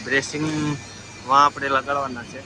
બ્રેસિંગમાં આપણે લગાડવાના છે.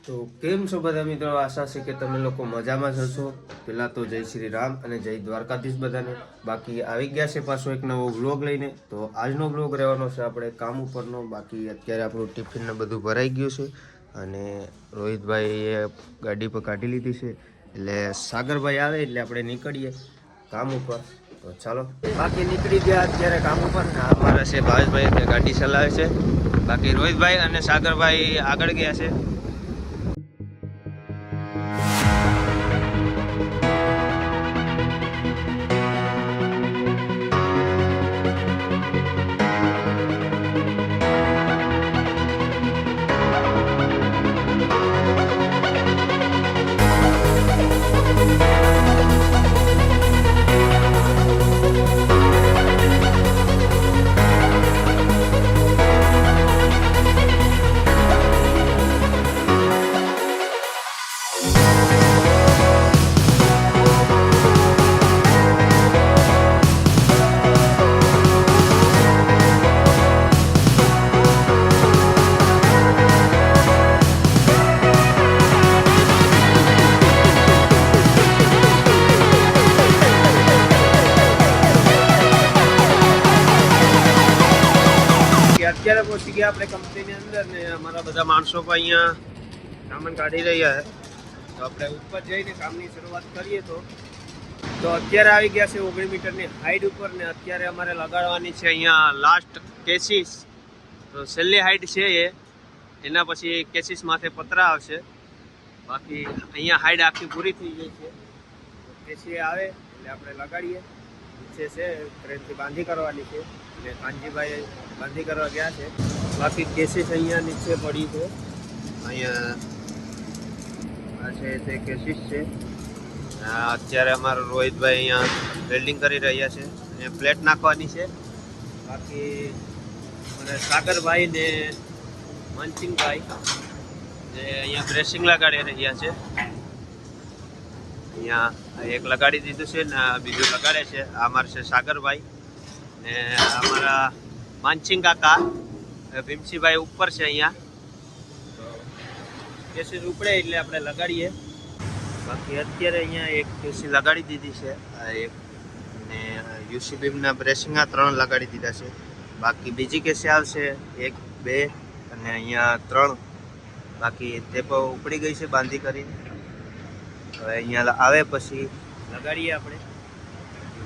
તો કેમ છો બધા મિત્રો? આશા છે કે તમે લોકો મજામાં જ હશો. પહેલાં તો જય શ્રી રામ અને જય દ્વારકાધીશ બધાને. બાકી આવી ગયા છે પાછો એક નવો વ્લોગ લઈને. તો આજનો વ્લોગ રહેવાનો છે આપણે કામ ઉપરનો. બાકી અત્યારે આપણું ટિફિનને બધું ભરાઈ ગયું છે અને રોહિતભાઈએ ગાડી પર કાઢી લીધી છે. એટલે સાગરભાઈ આવે એટલે આપણે નીકળીએ કામ ઉપર. તો ચાલો, બાકી નીકળી ગયા અત્યારે કામ ઉપર. અમારા છે ભાવેશભાઈ ગાડી ચલાવે છે. બાકી રોહિતભાઈ અને સાગરભાઈ આગળ ગયા છે. અત્યારે પહોંચી ગયા આપણે કંપનીની અંદર ને અમારા બધા માણસો પણ અહીંયા સામાન કાઢી રહ્યા છે. તો આપણે ઉપર જઈને કામની શરૂઆત કરીએ. તો અત્યારે આવી ગયા છે 19 મીટરની હાઈટ ઉપર ને અત્યારે અમારે લગાડવાની છે અહીંયા લાસ્ટ કેસીસ. તો છેલ્લી હાઈટ છે એના પછી કેસીસ માથે પતરા આવશે. બાકી અહીંયા હાઈટ આખી પૂરી થઈ ગઈ છે. કેસી આવે એટલે આપણે લગાડીએ. નીચે છે ટ્રેનથી બાંધી કરવાની છે એટલે કાનજીભાઈ બાંધી કરવા ગયા છે. બાકી કેસીસ અહીંયા નીચે પડી છે. અહીંયા આ છે તે કેસીસ છે. અત્યારે અમારો રોહિતભાઈ અહીંયા વેલ્ડિંગ કરી રહ્યા છે. અહીંયા પ્લેટ નાખવાની છે. બાકી મને સાગરભાઈ ને મનસિંહભાઈ જે અહીંયા બ્રેસિંગ લગાડી રહ્યા છે. અહીંયા એક લગાડી દીધું છે ને બીજું લગાડે છે. આ અમારે છે સાગરભાઈ ને અમારા માનસિંહ કાકા ભીમસીભાઈ ઉપર છે. અહીંયા કેસી ઉપડે એટલે આપણે લગાડીએ. બાકી અત્યારે અહીંયા એક કેસી લગાડી દીધી છે. આ એક ને યુસી બીમના બ્રેસિંગના 3 લગાડી દીધા છે. બાકી બીજી કેસી આવશે 1 2 અને અહીંયા 3. બાકી તે પણ ઉપડી ગઈ છે બાંધી કરીને. હવે અહીંયા આવે પછી લગાડીએ આપણે,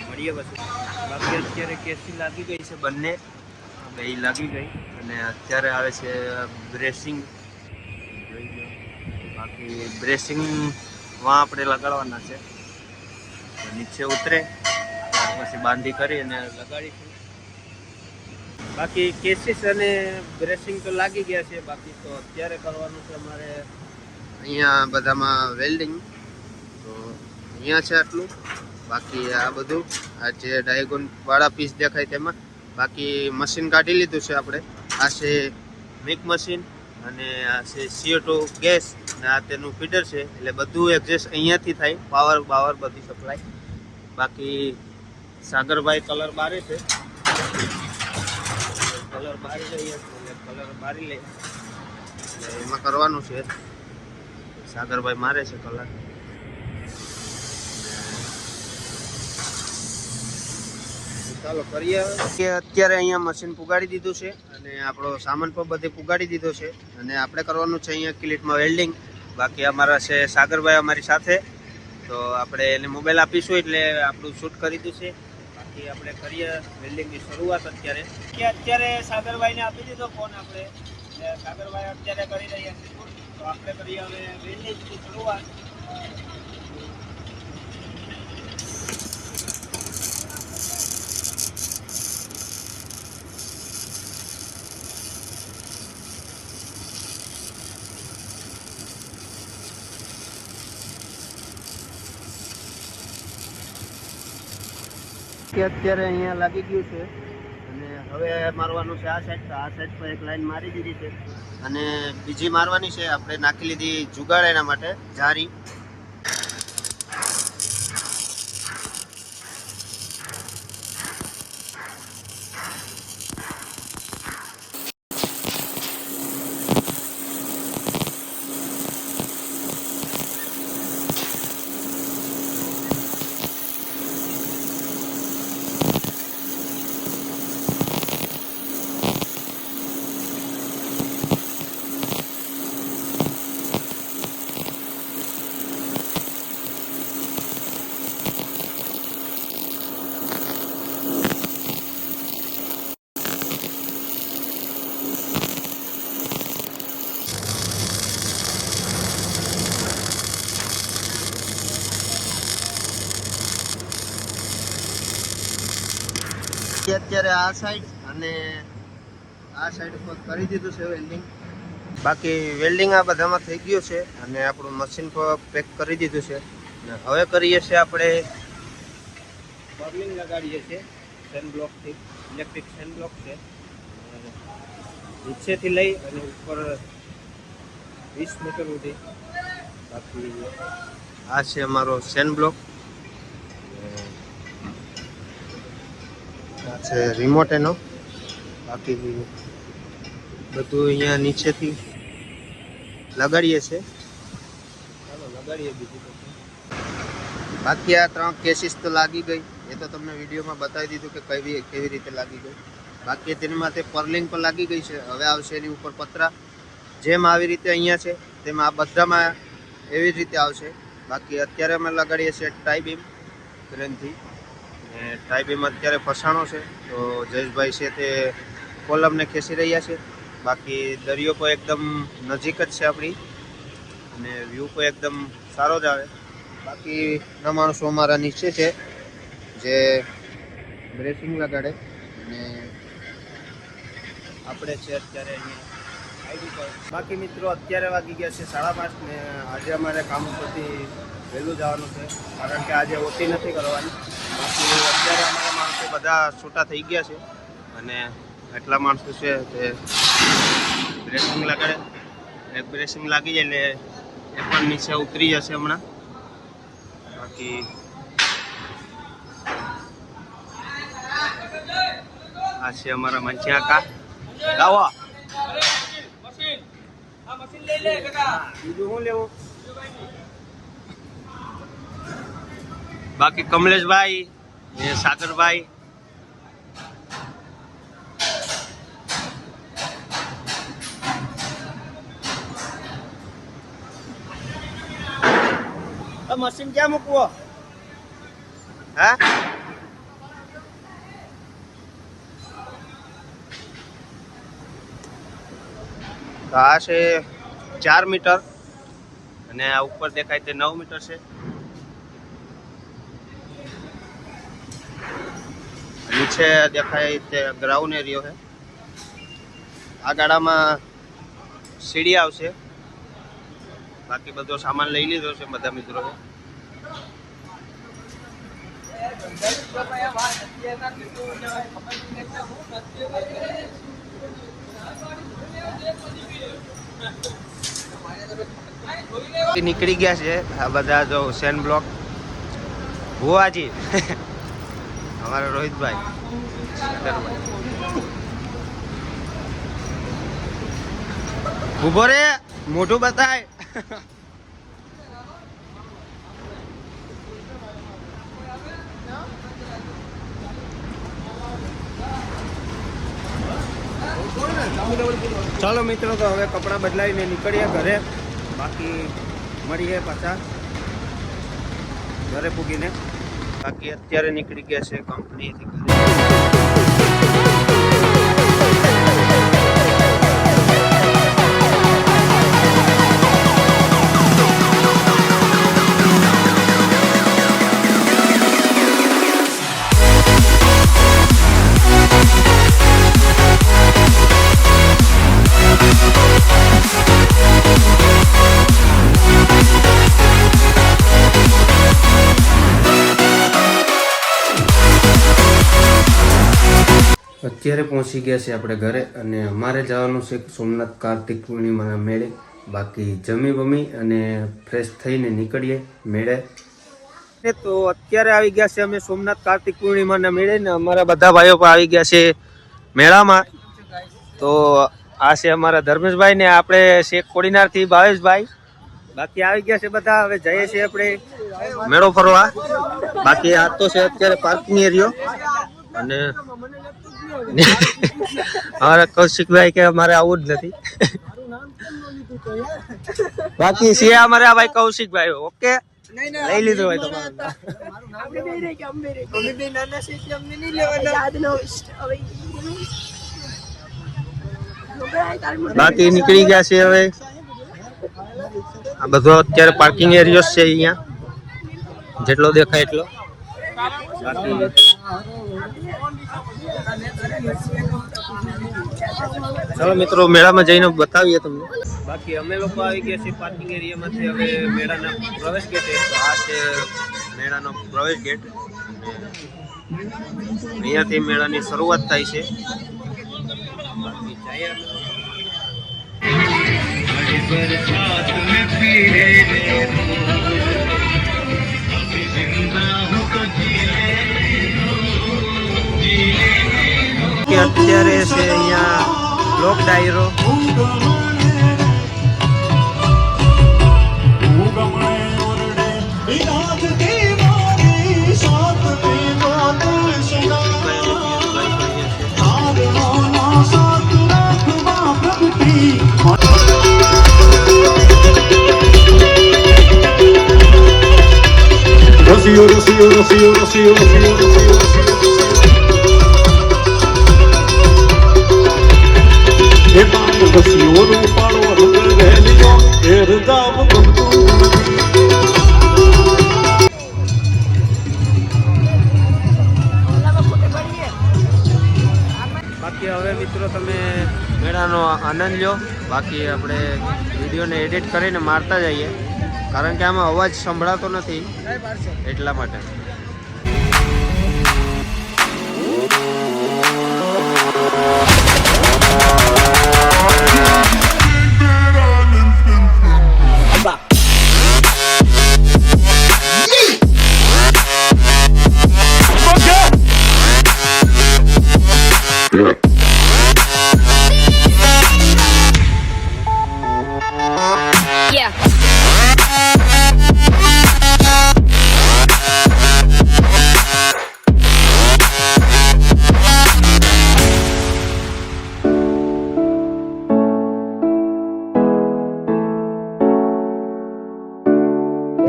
મળીએ પછી. બાકી અત્યારે કેસી લાગી ગઈ છે બંને બે લાગી ગઈ અને અત્યારે આવે છે બ્રેસિંગ. બાકી બ્રેસિંગમાં આપણે લગાડવાના છે. નીચે ઉતરે ત્યાર પછી બાંધી કરી અને લગાડીશું. બાકી કેસીસ અને બ્રેસિંગ તો લાગી ગયા છે. બાકી તો અત્યારે કરવાનું છે અમારે અહીંયા બધામાં વેલ્ડિંગ. તો અહીંયા છે આટલું. બાકી આ બધું આ જે ડાયગોન વાળા પીસ દેખાય તેમાં. બાકી મશીન કાઢી લીધું છે આપણે. આ છે મિક મશીન અને આ છે CO2 ગેસ અને આ તેનું ફીડર છે. એટલે બધું એડજસ્ટ અહીંયાથી થાય, પાવર બધી સપ્લાય. બાકી સાગરભાઈ કલર બારે છે. કલર બારી લઈએ એટલે કલર બારી લે એટલે એમાં કરવાનું છે. સાગરભાઈ મારે છે કલર. ચાલો કરીએ. અત્યારે અહીંયા મશીન પુગાડી દીધું છે અને આપણો સામાન પણ બધે પુગાડી દીધો છે અને આપણે કરવાનું છે અહીંયા ક્લિટમાં વેલ્ડિંગ. બાકી અમારા છે સાગરભાઈ અમારી સાથે. તો આપણે એને મોબાઈલ આપીશું એટલે આપણું શૂટ કરી દીધું છે. બાકી આપણે કરીએ વેલ્ડિંગની શરૂઆત. અત્યારે સાગરભાઈને આપી દીધો ફોન આપણે. સાગરભાઈ અત્યારે કરી રહ્યા છે શૂટ. તો આપણે કરીએ હવે વેલ્ડિંગની શરૂઆત. કે અત્યારે અહીંયા લાગી ગયું છે અને હવે હવે મારવાનું છે આ સાઈડ, તો આ સાઈડ પર એક લાઈન મારી દીધી છે અને બીજી મારવાની છે. આપણે નાખી લીધી જુગાડ એના માટે જારી. અત્યારે આ સાઈડ અને આ સાઈડ પર કરી દીધું છે વેલ્ડિંગ. બાકી વેલ્ડિંગ આ બધામાં થઈ ગયું છે અને આપણું મશીન પર પેક કરી દીધું છે. હવે કરીએ છીએ આપણે બર્લિંગ લગાડીએ છીએ સેન બ્લોકથી. ઇલેક્ટ્રિક સેન બ્લોક છે, નીચેથી લઈ અને ઉપર 20 મીટર સુધી. બાકી આ છે અમારો સેન બ્લોક. આ છે રિમોટ એનો. બાકી બધું અહીંયા નીચેથી લગાડીએ છીએ. ચાલો લગાડીએ બીજું. બાકી આ 3 કેસીસ તો લાગી ગઈ, એ તો તમને વિડીયોમાં બતાવી દીધું કે કેવી રીતે લાગી ગઈ. બાકી તેની માટે પર્લિંગ પણ લાગી ગઈ છે. હવે આવશે એની ઉપર પતરા. જેમ આવી રીતે અહીંયા છે તેમ આ બધામાં એવી જ રીતે આવશે. બાકી અત્યારે અમે લગાડીએ છીએ ટાઈ બીમ ક્રેનથી. ટાઈ બીમ અત્યારે ફસાણો છે, તો જયેશભાઈ છે તે કોલમને ખેંચી રહ્યા છે. બાકી દરિયો પણ એકદમ નજીક જ છે આપણી અને વ્યૂ પણ એકદમ સારો જ આવે. બાકી ના માણસો અમારા નીચે છે જે બ્રેસિંગ લગાડે અને આપણે છે અત્યારે અહીંયા. બાકી મિત્રો અત્યારે વાગી ગયા છે 5:30 ને આજે અમારે કામ ઉપરથી વહેલું જવાનું છે, કારણ કે આજે ઓટી નથી કરવાની. બાકી અત્યારે અમારા માણસો બધા છૂટા થઈ ગયા છે અને એટલા માણસો છે તે બ્રેસિંગ લગાડે. એક બ્રેસિંગ લાગી જાય એટલે એ પણ નીચે ઉતરી જશે હમણાં. બાકી આ છે અમારા મંચિયા કા લાવો. બીજું શું લેવું? બાકી કમલેશભાઈ ને સાગરભાઈ મશીન ક્યાં મૂકવો? હા તો આ છે 4 મીટર અને આ ઉપર દેખાય તે 9 મીટર છે. નીચે દેખાય તે ગ્રાઉન્ડ એરિયો છે. આ ગાડામાં સીડી આવશે. બાકી બધો સામાન લઈ લીધો છે બધા મિત્રોએ. નીકળી ગયા છે આ બધા. જો સેન બ્લોક ભુવાજી અમારા રોહિતભાઈ ઉભો રે, મોઢું બતાય. ચાલો મિત્રો, તો હવે કપડાં બદલાવીને નીકળીએ ઘરે. બાકી મળીએ પાછા ઘરે પૂગીને. બાકી અત્યારે નીકળી ગયા છે કંપનીથી ઘરે. અત્યારે પહોંચી ગયા છે આપણે ઘરે અને અમારે જવાનું છે સોમનાથ કાર્તિક પૂર્ણિમાના મેળે. બાકી જમી બમી અને ફ્રેશ થઈને નીકળીએ મેળે. તો અત્યારે આવી ગયા છે અમે સોમનાથ કાર્તિક પૂર્ણિમાના મેળે ને અમારા બધા ભાઈઓ પણ આવી ગયા છે મેળામાં. તો આ છે અમારા ધર્મેશભાઈ ને આપણે શેખ કોડીનાર થી ભાવેશભાઈ. બાકી આવી ગયા છે બધા. હવે જઈએ છીએ આપણે મેળો ફરવા. બાકી આ તો છે અત્યારે પાર્કિંગ એરિયો અને અમારા કૌશિકભાઈ કે અમારે આવું જ નથી. બાકી છે અમારે આ ભાઈ કૌશિકભાઈ. ઓકે લઈ લીધું હોય તમારે. બાકી નીકળી ગયા છે હવે. આ બધો અત્યારે પાર્કિંગ એરિયો છે અહીંયા, જેટલો દેખાય એટલો. ચાલો મિત્રો મેળામાં જઈને બતાવીએ તમને. બાકી અમે લોકો આવી ગયા છીએ પાર્કિંગ એરિયામાંથી હવે મેળાના પ્રવેશ ગેટે. તો આ છે મેળાનો પ્રવેશ ગેટ. અહીંયાથી મેળાની શરૂઆત થાય છે. બાકી જઈએ અત્યારે છે અહીંયા લોક ડાયરો. Rocío, Rocío, Rocío, Rocío, Rocío, Rocío, ये बात रसियो रूपालो रंग रहलियो एरदाव बंतु બાકી હવે મિત્રો તમે મેળાનો આનંદ લો. બાકી આપણે વિડીયોને એડિટ કરીને મારતા જઈએ, કારણ કે આમાં અવાજ સંભળાતો નથી એટલા માટે.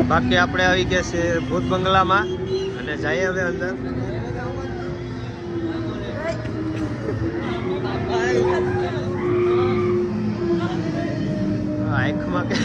બાકી આપણે આવી ગયા છે ભૂત બંગલામાં અને જઈએ હવે અંદર. આંખમાં કે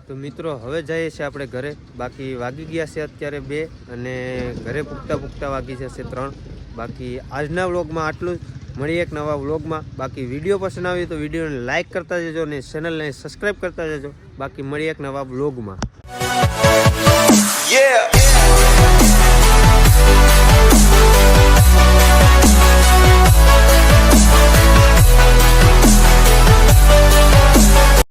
તો મિત્રો હવે જઈએ છીએ આપણે ઘરે. બાકી વાગી ગયા છે અત્યારે 2 અને ઘરે પૂગતા વાગી જશે 3. બાકી આજના વ્લોગમાં આટલું જ. મળીએ એક નવા વ્લોગમાં. બાકી વિડીયો પસંદ આવ્યો તો વિડીયોને લાઇક કરતા જજો અને ચેનલને સબસ્ક્રાઈબ કરતા જજો. બાકી મળીએ એક નવા વ્લોગમાં. Yeah.